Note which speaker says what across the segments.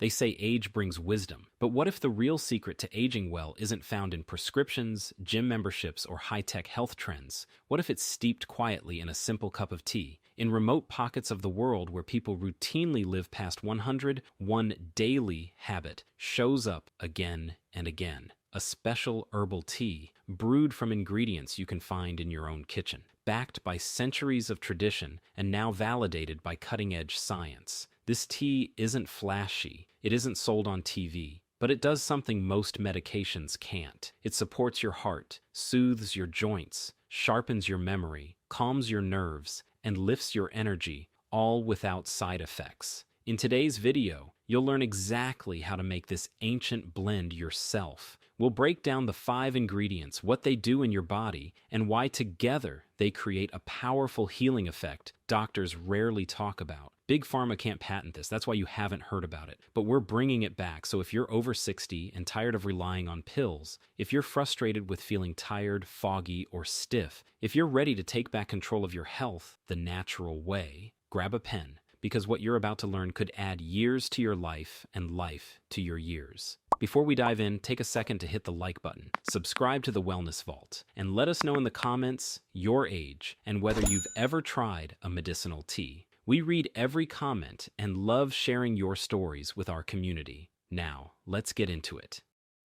Speaker 1: They say age brings wisdom. But what if the real secret to aging well isn't found in prescriptions, gym memberships, or high-tech health trends? What if it's steeped quietly in a simple cup of tea? In remote pockets of the world where people routinely live past 100, one daily habit shows up again and again. A special herbal tea, brewed from ingredients you can find in your own kitchen, backed by centuries of tradition and now validated by cutting-edge science. This tea isn't flashy, it isn't sold on TV, but it does something most medications can't. It supports your heart, soothes your joints, sharpens your memory, calms your nerves, and lifts your energy, all without side effects. In today's video, you'll learn exactly how to make this ancient blend yourself. We'll break down the 5 ingredients, what they do in your body, and why together they create a powerful healing effect doctors rarely talk about. Big Pharma can't patent this, that's why you haven't heard about it. But we're bringing it back, so if you're over 60 and tired of relying on pills, if you're frustrated with feeling tired, foggy, or stiff, if you're ready to take back control of your health the natural way, grab a pen, because what you're about to learn could add years to your life and life to your years. Before we dive in, take a second to hit the like button, subscribe to the Wellness Vault, and let us know in the comments your age and whether you've ever tried a medicinal tea. We read every comment and love sharing your stories with our community. Now, let's get into it.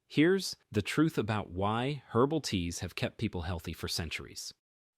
Speaker 1: Here's the truth about why herbal teas have kept people healthy for centuries.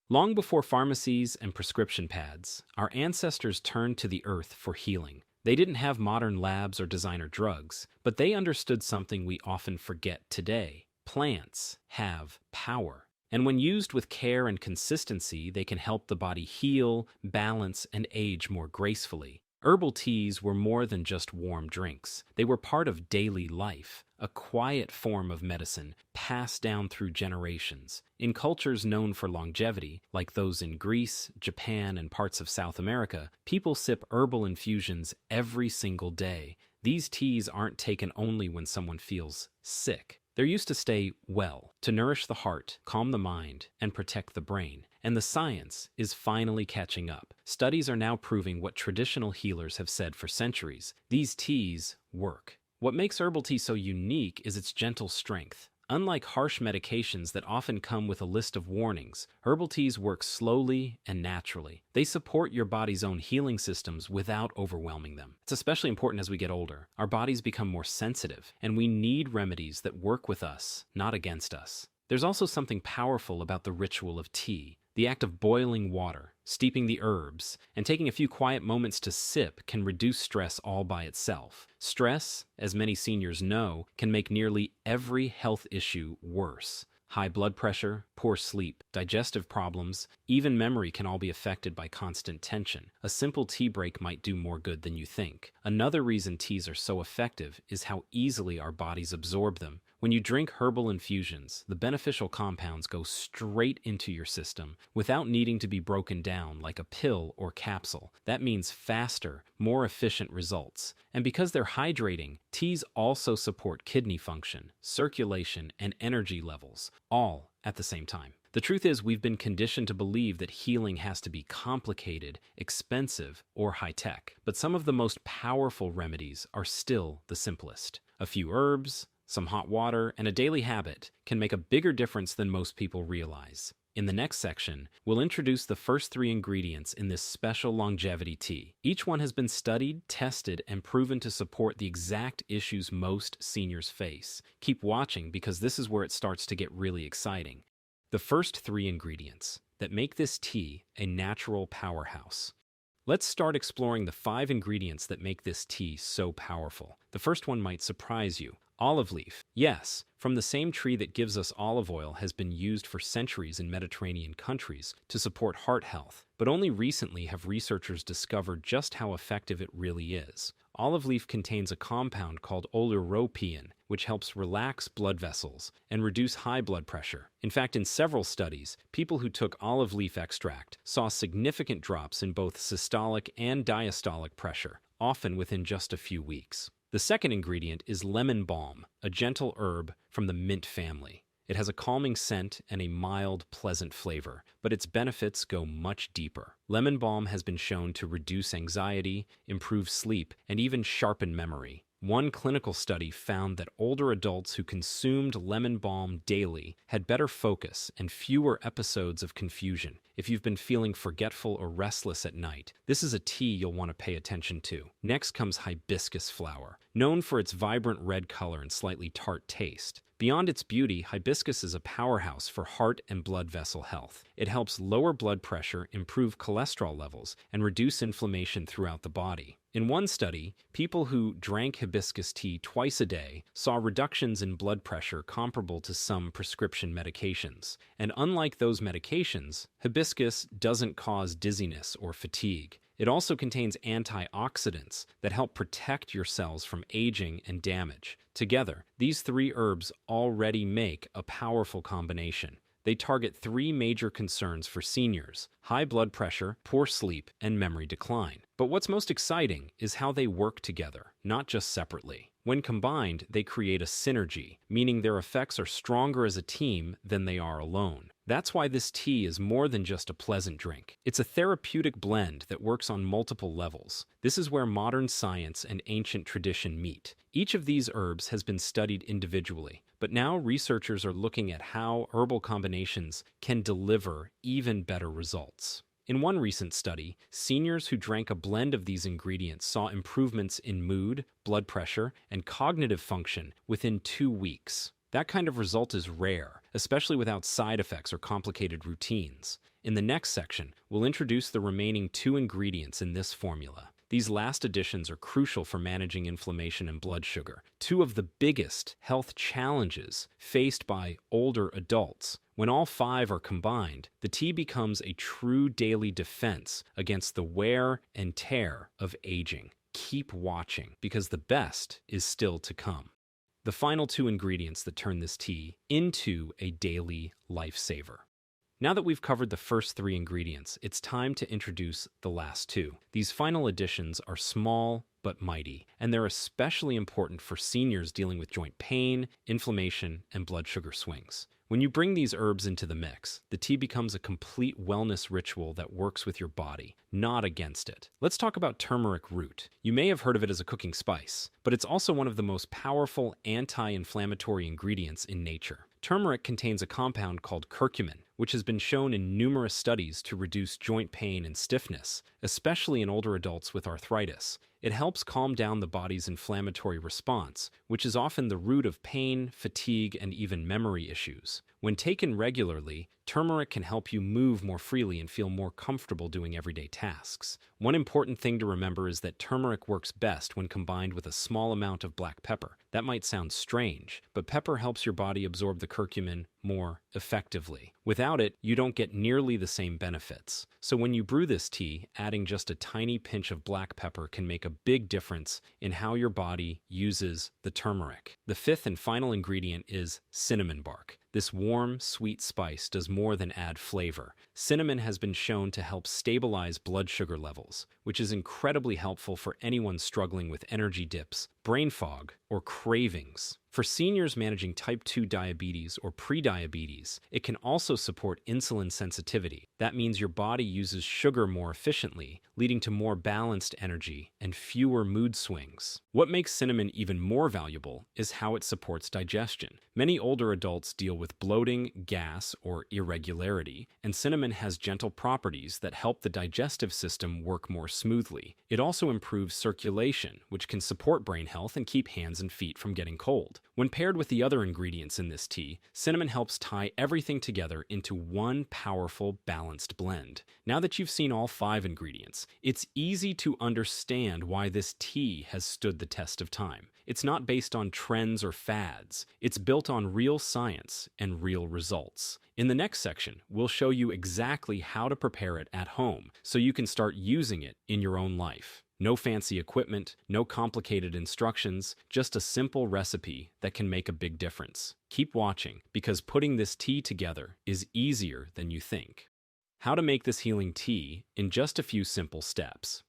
Speaker 1: Long before pharmacies and prescription pads, our ancestors turned to the earth for healing. They didn't have modern labs or designer drugs, but they understood something we often forget today. Plants have power. And when used with care and consistency, they can help the body heal, balance, and age more gracefully. Herbal teas were more than just warm drinks. They were part of daily life, a quiet form of medicine passed down through generations. In cultures known for longevity, like those in Greece, Japan, and parts of South America, people sip herbal infusions every single day. These teas aren't taken only when someone feels sick. They're used to stay well, to nourish the heart, calm the mind, and protect the brain. And the science is finally catching up. Studies are now proving what traditional healers have said for centuries. These teas work. What makes herbal tea so unique is its gentle strength. Unlike harsh medications that often come with a list of warnings, herbal teas work slowly and naturally. They support your body's own healing systems without overwhelming them. It's especially important as we get older. Our bodies become more sensitive, and we need remedies that work with us, not against us. There's also something powerful about the ritual of tea. The act of boiling water, steeping the herbs, and taking a few quiet moments to sip can reduce stress all by itself. Stress, as many seniors know, can make nearly every health issue worse. High blood pressure, poor sleep, digestive problems, even memory can all be affected by constant tension. A simple tea break might do more good than you think. Another reason teas are so effective is how easily our bodies absorb them. When you drink herbal infusions, the beneficial compounds go straight into your system without needing to be broken down like a pill or capsule. That means faster, more efficient results. And because they're hydrating, teas also support kidney function, circulation, and energy levels, all at the same time. The truth is, we've been conditioned to believe that healing has to be complicated, expensive, or high-tech. But some of the most powerful remedies are still the simplest. A few herbs, some hot water, and a daily habit can make a bigger difference than most people realize. In the next section, we'll introduce the first 3 ingredients in this special longevity tea. Each one has been studied, tested, and proven to support the exact issues most seniors face. Keep watching because this is where it starts to get really exciting. The first 3 ingredients that make this tea a natural powerhouse. Let's start exploring the 5 ingredients that make this tea so powerful. The first one might surprise you. Olive leaf. Yes, from the same tree that gives us olive oil has been used for centuries in Mediterranean countries to support heart health, but only recently have researchers discovered just how effective it really is. Olive leaf contains a compound called oleuropein, which helps relax blood vessels and reduce high blood pressure. In fact, in several studies, people who took olive leaf extract saw significant drops in both systolic and diastolic pressure, often within just a few weeks. The second ingredient is lemon balm, a gentle herb from the mint family. It has a calming scent and a mild, pleasant flavor, but its benefits go much deeper. Lemon balm has been shown to reduce anxiety, improve sleep, and even sharpen memory. One clinical study found that older adults who consumed lemon balm daily had better focus and fewer episodes of confusion. If you've been feeling forgetful or restless at night, this is a tea you'll want to pay attention to. Next comes hibiscus flower. Known for its vibrant red color and slightly tart taste, beyond its beauty, hibiscus is a powerhouse for heart and blood vessel health. It helps lower blood pressure, improve cholesterol levels, and reduce inflammation throughout the body. In one study, people who drank hibiscus tea twice a day saw reductions in blood pressure comparable to some prescription medications. And unlike those medications, hibiscus doesn't cause dizziness or fatigue. It also contains antioxidants that help protect your cells from aging and damage. Together, these three herbs already make a powerful combination. They target three major concerns for seniors: high blood pressure, poor sleep, and memory decline. But what's most exciting is how they work together, not just separately. When combined, they create a synergy, meaning their effects are stronger as a team than they are alone. That's why this tea is more than just a pleasant drink. It's a therapeutic blend that works on multiple levels. This is where modern science and ancient tradition meet. Each of these herbs has been studied individually, but now researchers are looking at how herbal combinations can deliver even better results. In one recent study, seniors who drank a blend of these ingredients saw improvements in mood, blood pressure, and cognitive function within 2 weeks. That kind of result is rare, especially without side effects or complicated routines. In the next section, we'll introduce the remaining 2 ingredients in this formula. These last additions are crucial for managing inflammation and blood sugar, 2 of the biggest health challenges faced by older adults. When all 5 are combined, the tea becomes a true daily defense against the wear and tear of aging. Keep watching, because the best is still to come. The final 2 ingredients that turn this tea into a daily lifesaver. Now that we've covered the first 3 ingredients, it's time to introduce the last 2. These final additions are small but mighty, and they're especially important for seniors dealing with joint pain, inflammation, and blood sugar swings. When you bring these herbs into the mix, the tea becomes a complete wellness ritual that works with your body, not against it. Let's talk about turmeric root. You may have heard of it as a cooking spice, but it's also one of the most powerful anti-inflammatory ingredients in nature. Turmeric contains a compound called curcumin, which has been shown in numerous studies to reduce joint pain and stiffness, especially in older adults with arthritis. It helps calm down the body's inflammatory response, which is often the root of pain, fatigue, and even memory issues. When taken regularly, turmeric can help you move more freely and feel more comfortable doing everyday tasks. One important thing to remember is that turmeric works best when combined with a small amount of black pepper. That might sound strange, but pepper helps your body absorb the curcumin more effectively. Without it, you don't get nearly the same benefits. So when you brew this tea, adding just a tiny pinch of black pepper can make a big difference in how your body uses the turmeric. The 5th and final ingredient is cinnamon bark. This warm, sweet spice does more than add flavor. Cinnamon has been shown to help stabilize blood sugar levels, which is incredibly helpful for anyone struggling with energy dips, brain fog, or cravings. For seniors managing type 2 diabetes or prediabetes, it can also support insulin sensitivity. That means your body uses sugar more efficiently, leading to more balanced energy and fewer mood swings. What makes cinnamon even more valuable is how it supports digestion. Many older adults deal with bloating, gas, or irregularity, and cinnamon has gentle properties that help the digestive system work more smoothly. It also improves circulation, which can support brain health and keep hands and feet from getting cold. When paired with the other ingredients in this tea, cinnamon helps tie everything together into one powerful, balanced blend. Now that you've seen all 5 ingredients, it's easy to understand why this tea has stood the test of time. It's not based on trends or fads. It's built on real science and real results. In the next section, we'll show you exactly how to prepare it at home so you can start using it in your own life. No fancy equipment, no complicated instructions, just a simple recipe that can make a big difference. Keep watching, because putting this tea together is easier than you think. How to make this healing tea in just a few simple steps.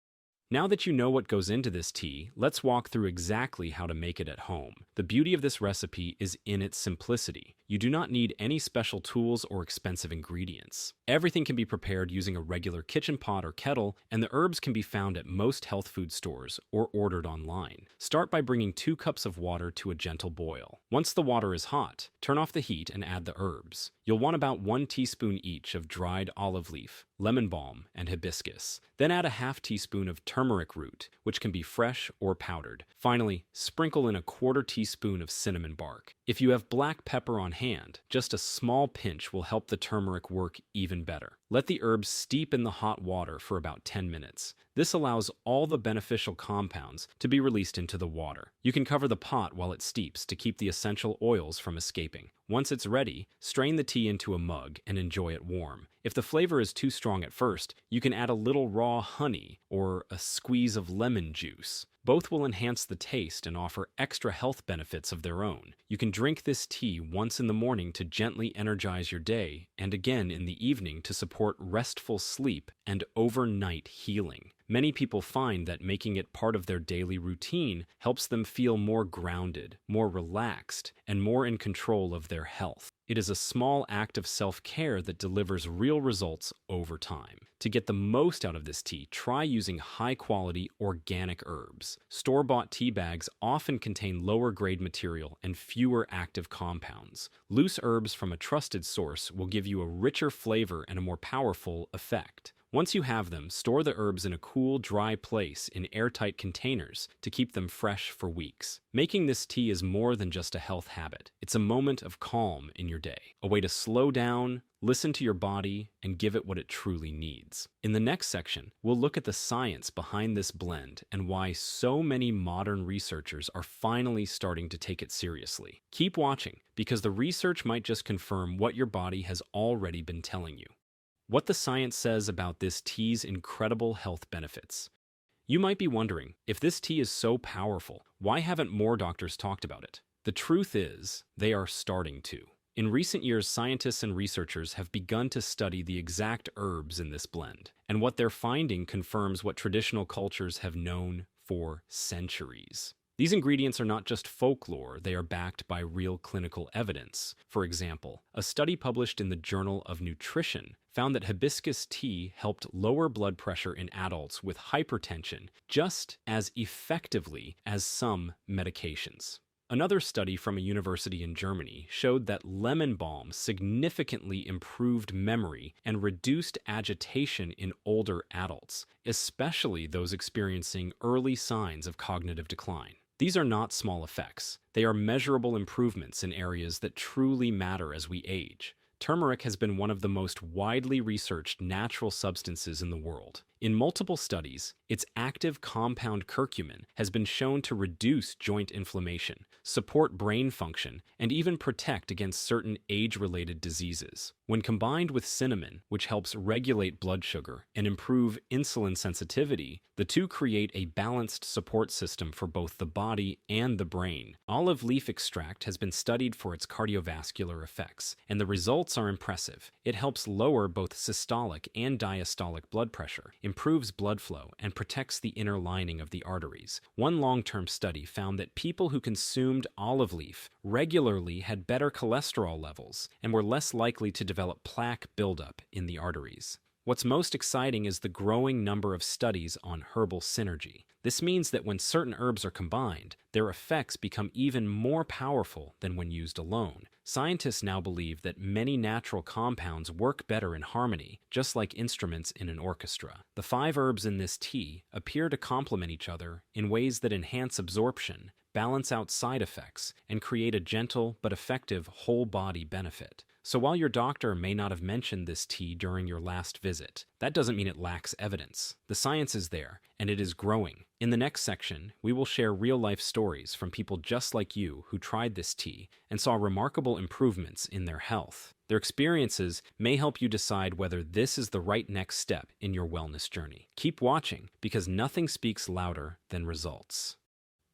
Speaker 1: Now that you know what goes into this tea, let's walk through exactly how to make it at home. The beauty of this recipe is in its simplicity. you do not need any special tools or expensive ingredients. Everything can be prepared using a regular kitchen pot or kettle, and the herbs can be found at most health food stores or ordered online. Start by bringing 2 cups of water to a gentle boil. Once the water is hot, turn off the heat and add the herbs. You'll want about 1 teaspoon each of dried olive leaf, lemon balm, and hibiscus. Then add a half teaspoon of turmeric root, which can be fresh or powdered. Finally, sprinkle in a 1/4 teaspoon of cinnamon bark. If you have black pepper on hand, just a small pinch will help the turmeric work even better. Let the herbs steep in the hot water for about 10 minutes. This allows all the beneficial compounds to be released into the water. You can cover the pot while it steeps to keep the essential oils from escaping. Once it's ready, strain the tea into a mug and enjoy it warm. If the flavor is too strong at first, you can add a little raw honey or a squeeze of lemon juice. Both will enhance the taste and offer extra health benefits of their own. You can drink this tea once in the morning to gently energize your day, and again in the evening to support restful sleep and overnight healing. Many people find that making it part of their daily routine helps them feel more grounded, more relaxed, and more in control of their health. It is a small act of self-care that delivers real results over time. To get the most out of this tea, try using high-quality organic herbs. Store-bought tea bags often contain lower-grade material and fewer active compounds. Loose herbs from a trusted source will give you a richer flavor and a more powerful effect. Once you have them, store the herbs in a cool, dry place in airtight containers to keep them fresh for weeks. Making this tea is more than just a health habit. It's a moment of calm in your day, a way to slow down, listen to your body, and give it what it truly needs. In the next section, we'll look at the science behind this blend and why so many modern researchers are finally starting to take it seriously. Keep watching, because the research might just confirm what your body has already been telling you. What the science says about this tea's incredible health benefits. You might be wondering, if this tea is so powerful, why haven't more doctors talked about it? The truth is, they are starting to. In recent years, scientists and researchers have begun to study the exact herbs in this blend, and what they're finding confirms what traditional cultures have known for centuries. These ingredients are not just folklore, they are backed by real clinical evidence. For example, a study published in the Journal of Nutrition found that hibiscus tea helped lower blood pressure in adults with hypertension just as effectively as some medications. Another study from a university in Germany showed that lemon balm significantly improved memory and reduced agitation in older adults, especially those experiencing early signs of cognitive decline. These are not small effects. They are measurable improvements in areas that truly matter as we age. Turmeric has been one of the most widely researched natural substances in the world. In multiple studies, its active compound curcumin has been shown to reduce joint inflammation, support brain function, and even protect against certain age-related diseases. When combined with cinnamon, which helps regulate blood sugar and improve insulin sensitivity, the two create a balanced support system for both the body and the brain. Olive leaf extract has been studied for its cardiovascular effects, and the results are impressive. It helps lower both systolic and diastolic blood pressure, improves blood flow, and protects the inner lining of the arteries. One long-term study found that people who consumed olive leaf regularly had better cholesterol levels and were less likely to develop plaque buildup in the arteries. What's most exciting is the growing number of studies on herbal synergy. This means that when certain herbs are combined, their effects become even more powerful than when used alone. Scientists now believe that many natural compounds work better in harmony, just like instruments in an orchestra. The 5 herbs in this tea appear to complement each other in ways that enhance absorption, balance out side effects, and create a gentle but effective whole-body benefit. So while your doctor may not have mentioned this tea during your last visit, that doesn't mean it lacks evidence. The science is there, and it is growing. In the next section, we will share real-life stories from people just like you who tried this tea and saw remarkable improvements in their health. Their experiences may help you decide whether this is the right next step in your wellness journey. Keep watching, because nothing speaks louder than results.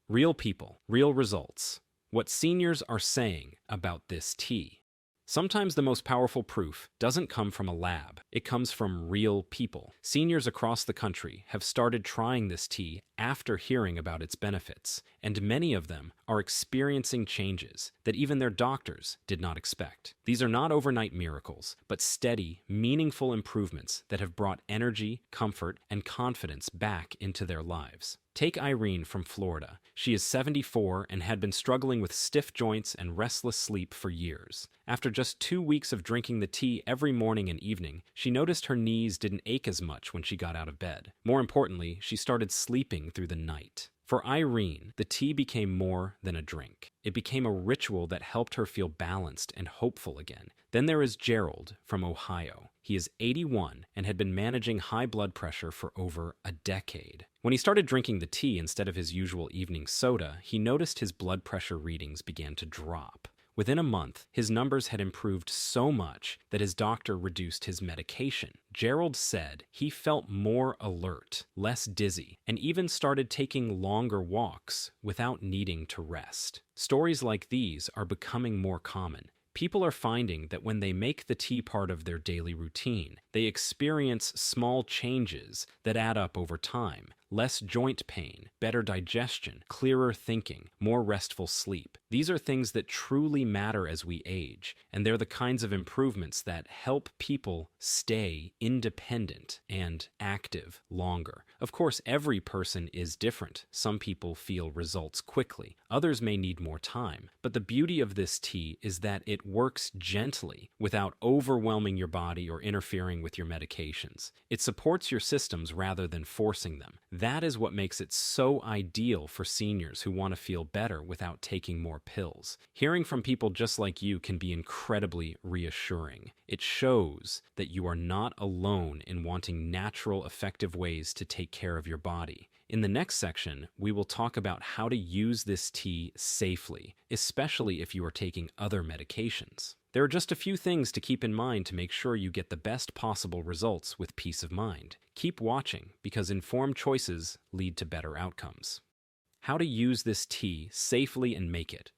Speaker 1: Real people, real results. What seniors are saying about this tea. Sometimes the most powerful proof doesn't come from a lab. It comes from real people. Seniors across the country have started trying this tea after hearing about its benefits, and many of them are experiencing changes that even their doctors did not expect. These are not overnight miracles, but steady, meaningful improvements that have brought energy, comfort, and confidence back into their lives. Take Irene from Florida. She is 74 and had been struggling with stiff joints and restless sleep for years. After just 2 weeks of drinking the tea every morning and evening, she noticed her knees didn't ache as much when she got out of bed. More importantly, she started sleeping through the night. For Irene, the tea became more than a drink. It became a ritual that helped her feel balanced and hopeful again. Then there is Gerald from Ohio. He is 81 and had been managing high blood pressure for over a decade. When he started drinking the tea instead of his usual evening soda, he noticed his blood pressure readings began to drop. Within a month, his numbers had improved so much that his doctor reduced his medication. Gerald said he felt more alert, less dizzy, and even started taking longer walks without needing to rest. Stories like these are becoming more common. People are finding that when they make the tea part of their daily routine, they experience small changes that add up over time. Less joint pain, better digestion, clearer thinking, more restful sleep. These are things that truly matter as we age, and they're the kinds of improvements that help people stay independent and active longer. Of course, every person is different. Some people feel results quickly. Others may need more time. But the beauty of this tea is that it works gently without overwhelming your body or interfering with your medications. It supports your systems rather than forcing them. That is what makes it so ideal for seniors who want to feel better without taking more pills. Hearing from people just like you can be incredibly reassuring. It shows that you are not alone in wanting natural, effective ways to take care of your body. In the next section, we will talk about how to use this tea safely, especially if you are taking other medications. There are just a few things to keep in mind to make sure you get the best possible results with peace of mind. Keep watching, because informed choices lead to better outcomes. How to use this tea safely and make it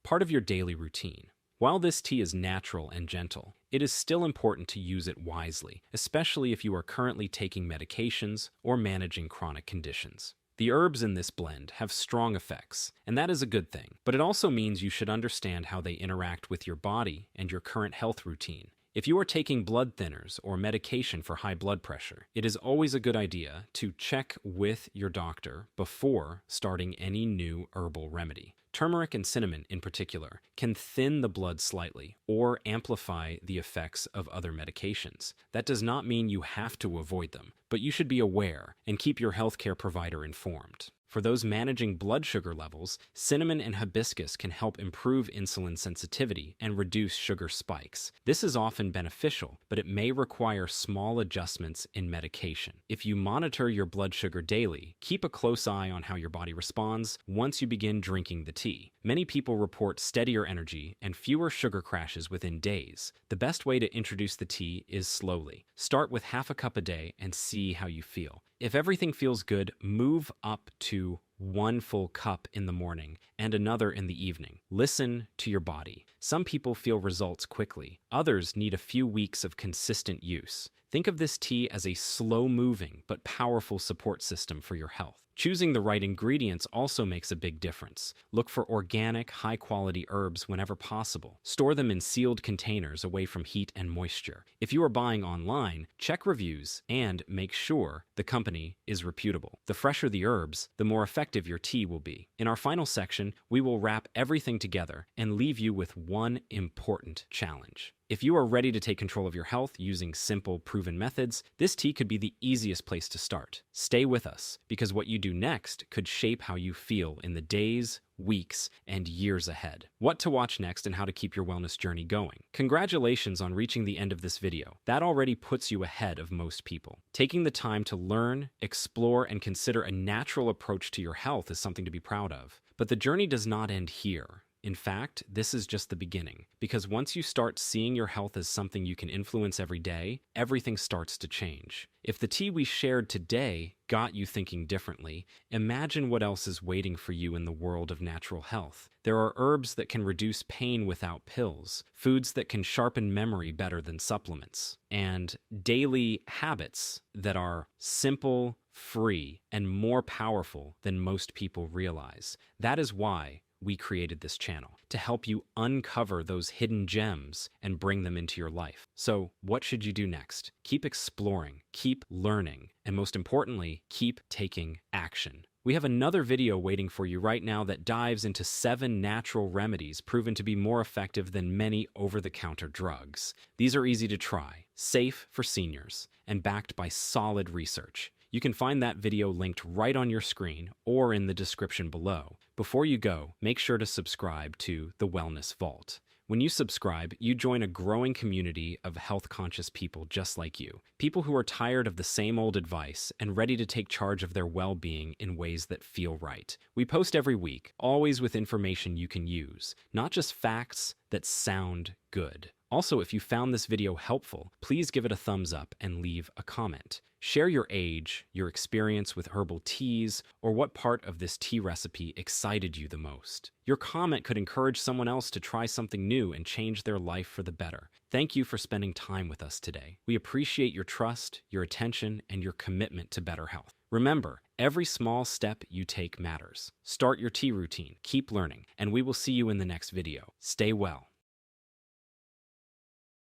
Speaker 1: part of your daily routine. While this tea is natural and gentle, it is still important to use it wisely, especially if you are currently taking medications or managing chronic conditions. The herbs in this blend have strong effects, and that is a good thing, but it also means you should understand how they interact with your body and your current health routine. If you are taking blood thinners or medication for high blood pressure, it is always a good idea to check with your doctor before starting any new herbal remedy. Turmeric and cinnamon, in particular, can thin the blood slightly or amplify the effects of other medications. That does not mean you have to avoid them, but you should be aware and keep your healthcare provider informed. For those managing blood sugar levels, cinnamon and hibiscus can help improve insulin sensitivity and reduce sugar spikes. This is often beneficial, but it may require small adjustments in medication. If you monitor your blood sugar daily, keep a close eye on how your body responds once you begin drinking the tea. Many people report steadier energy and fewer sugar crashes within days. The best way to introduce the tea is slowly. Start with half a cup a day and see how you feel. If everything feels good, move up to 1 full cup in the morning and another in the evening. Listen to your body. Some people feel results quickly. Others need a few weeks of consistent use. Think of this tea as a slow-moving but powerful support system for your health. Choosing the right ingredients also makes a big difference. Look for organic, high-quality herbs whenever possible. Store them in sealed containers away from heat and moisture. If you are buying online, check reviews and make sure the company is reputable. The fresher the herbs, the more effective your tea will be. In our final section, we will wrap everything together and leave you with one important challenge. If you are ready to take control of your health using simple, proven methods, this tea could be the easiest place to start. Stay with us, because what you do next could shape how you feel in the days, weeks, and years ahead. What to watch next and how to keep your wellness journey going. Congratulations on reaching the end of this video. That already puts you ahead of most people. Taking the time to learn, explore, and consider a natural approach to your health is something to be proud of. But the journey does not end here. In fact, this is just the beginning, because once you start seeing your health as something you can influence every day, everything starts to change. If the tea we shared today got you thinking differently, imagine what else is waiting for you in the world of natural health. There are herbs that can reduce pain without pills, foods that can sharpen memory better than supplements, and daily habits that are simple, free, and more powerful than most people realize. That is why we created this channel, to help you uncover those hidden gems and bring them into your life. So, what should you do next? Keep exploring, keep learning, and most importantly, keep taking action. We have another video waiting for you right now that dives into 7 natural remedies proven to be more effective than many over-the-counter drugs. These are easy to try, safe for seniors, and backed by solid research. You can find that video linked right on your screen or in the description below. Before you go, make sure to subscribe to The Wellness Vault. When you subscribe, you join a growing community of health-conscious people just like you. People who are tired of the same old advice and ready to take charge of their well-being in ways that feel right. We post every week, always with information you can use, not just facts that sound good. Also, if you found this video helpful, please give it a thumbs up and leave a comment. Share your age, your experience with herbal teas, or what part of this tea recipe excited you the most. Your comment could encourage someone else to try something new and change their life for the better. Thank you for spending time with us today. We appreciate your trust, your attention, and your commitment to better health. Remember, every small step you take matters. Start your tea routine, keep learning, and we will see you in the next video. Stay well.